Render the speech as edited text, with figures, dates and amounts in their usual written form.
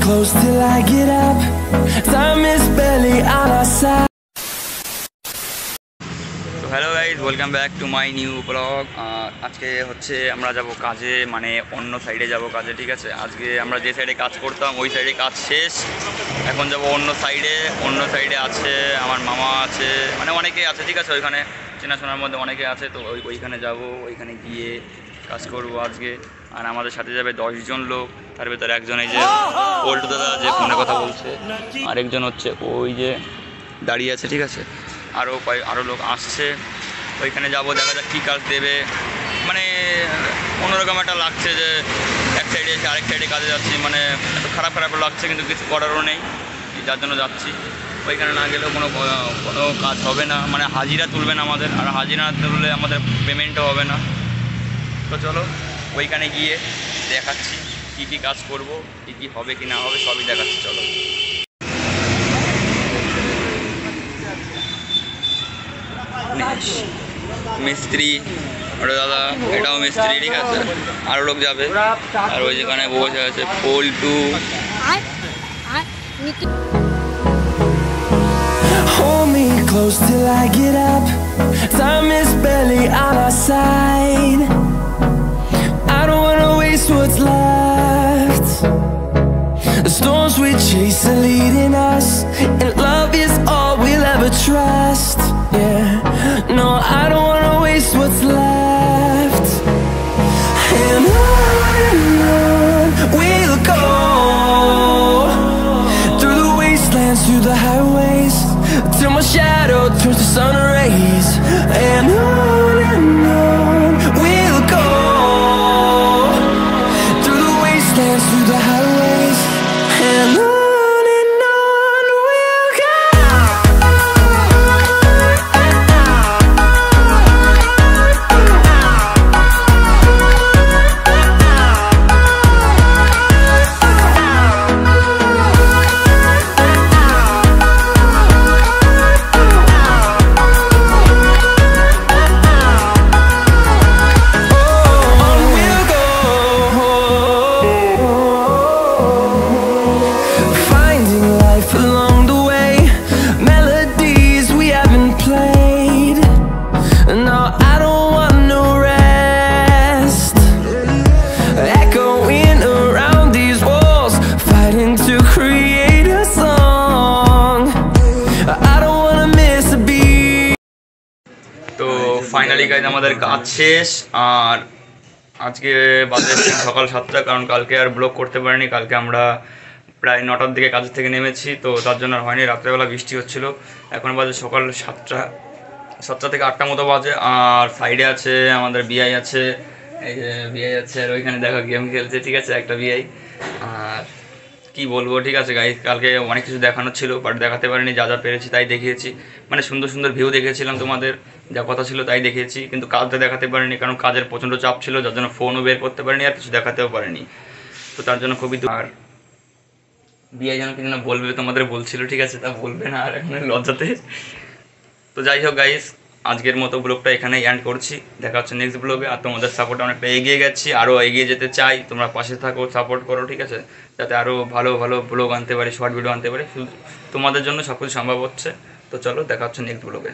close till I get up. Time is barely on our side. Hello guys, welcome back to my new blog. আজকে হচ্ছে আমরা যাব কাজে, মানে অন্য সাইডে যাব কাজে, ঠিক আছে। আজকে আমরা যে সাইডে কাজ করতাম ওই সাইডে কাজ শেষ, এখন যাব অন্য সাইডে। অন্য সাইডে আছে আমার মামা আছে, মানে অনেকে আছে, ঠিক আছে। ওইখানে চেনাশোনার মধ্যে অনেকে আছে, তো ওইখানে যাব, ওইখানে গিয়ে কাজ করব আজকে। আর আমাদের সাথে যাবে 10 জন লোক, তার ভেতরে একজন এই যে ওল্ড দাদা যে ফোনে কথা বলছে, আরেকজন হচ্ছে ওই যে দাঁড়িয়ে আছে, ঠিক আছে। আরও লোক আসছে, ওইখানে যাব, দেখা যাক কী কাজ দেবে। মানে অন্যরকম একটা লাগছে যে এক সাইডে এসে আরেক সাইডে কাজে যাচ্ছি, মানে এত খারাপ লাগছে, কিন্তু কিছু করারও নেই, যার জন্য যাচ্ছি। ওইখানে না গেলেও কোনো কাজ হবে না, মানে হাজিরা তুলবে না আমাদের, আর হাজিরা না তুললে আমাদের পেমেন্টও হবে না। তো চলো ওইখানে গিয়ে দেখাচ্ছি কী কাজ করব, কী হবে কি না হবে সবই দেখাচ্ছি, চলো। মিস্ত্রি ওটা দাদা, এটাও মিস্ত্রি, ঠিক আছে। আরও লোক যাবে, আর ওই যেখানে বসে আছে Paltu. Hold me close till I get up. Time is barely on our side. I don't wanna waste what's left. The storms we chase are leading us, and love is all we'll ever trust. Yeah, no, I don't wanna waste what's left. And on we'll go, through the wastelands, through the highways, till my shadow turns to sun rays. And on we'll go, through the wastelands, through the highways, and on we'll go. Finally guys আমাদের কাজ শেষ, আর আজকে বাজে সকাল 7টা, কারণ কালকে আর blog করতে পারিনি। কালকে আমরা প্রায় 9টার দিকে কাজের থেকে নেমেছি, তো তার জন্য আর হয়নি। রাত্রেবেলা বৃষ্টি হচ্ছিলো, এখন বাজে সকাল 7টা থেকে 8টা মতো বাজে। আর সাইডে আছে আমাদের বিআই আছে, এই যে বিআই আছে, আর ওইখানে দেখো গেম খেলছে, ঠিক আছে, একটা বিআই। আর কি বলবো, ঠিক আছে গাইজ, কালকে অনেক কিছু দেখানোর ছিল, বাট দেখাতে পারিনি। যা পেরেছি তাই দেখিয়েছি, মানে সুন্দর সুন্দর ভিউ দেখিয়েছিলাম তোমাদের, যা কথা ছিল তাই দেখিয়েছি। কিন্তু কাজটা দেখাতে পারিনি, কারণ কাজের প্রচণ্ড চাপ ছিল, যার জন্য ফোনও বের করতে পারিনি, আর কিছু দেখাতেও পারিনি। তো তার জন্য খুবই, আর বিয়ে যেন কি যেন বলবে তোমাদের বলছিল, ঠিক আছে, তা বলবে না আর এখন লজ্জাতে। তো যাই হোক গাইজ, আজকের মতো ব্লগটা এখানেই এন্ড করছি, দেখা হচ্ছে নেক্সট ব্লগে। আর তোমাদের সাপোর্ট অনেকটা এগিয়ে গেছি, আরও এগিয়ে যেতে চাই, তোমরা পাশে থাকো, সাপোর্ট করো, ঠিক আছে, যাতে আরও ভালো ভালো ব্লগ আনতে পারি, শর্ট ভিডিও আনতে পারি। তোমাদের জন্য সব কিছু সম্ভব হচ্ছে। তো চলো দেখা হচ্ছে নেক্সট ব্লগে।